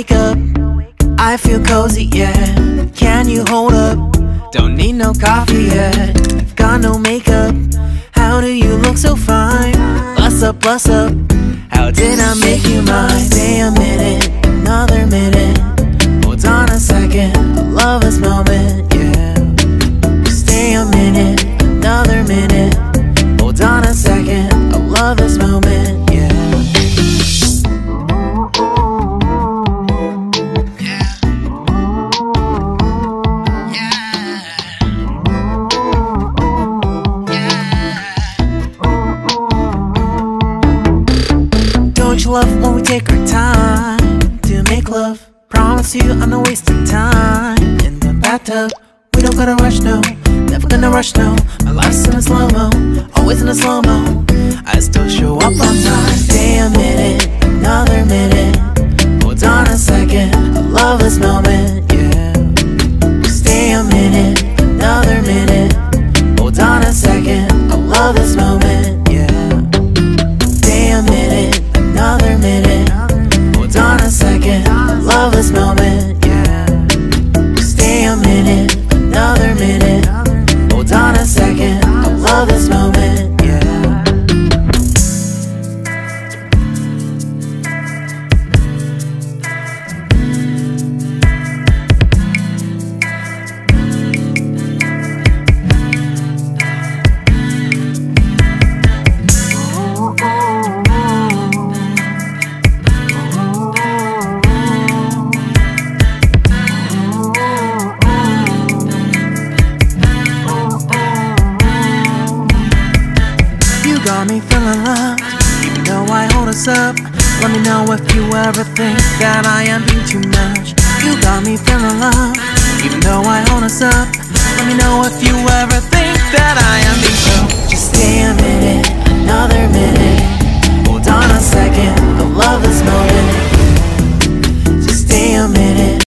wake up, I feel cozy, yeah. Can you hold up? Don't need no coffee yet. Got no makeup, how do you look so fine? Bust up, how did I make you mine? Stay a minute, another minute. Hold on a second, I love this moment, yeah. Stay a minute, another minute. Hold on a second, I love this moment, yeah. Don't you love when we take our time to make love? Promise you I'm not wasting time in the bathtub. We don't gotta rush, no, never gonna rush, no. My life's in a slow-mo, always in a slow-mo. I still show up on time. Stay a minute, another minute. Hold on a second, I love this moment, yeah. Stay a minute, another minute. Hold on a second, I love this moment, yeah. Stay a minute, another minute. Hold on a second, I love this moment, yeah. Stay a minute, another minute. Hold on a second, I love this moment, yeah. Got me feeling loved, even though I hold us up. Let me know if you ever think that I am being too much. You got me feeling loved, even though I hold us up. Let me know if you ever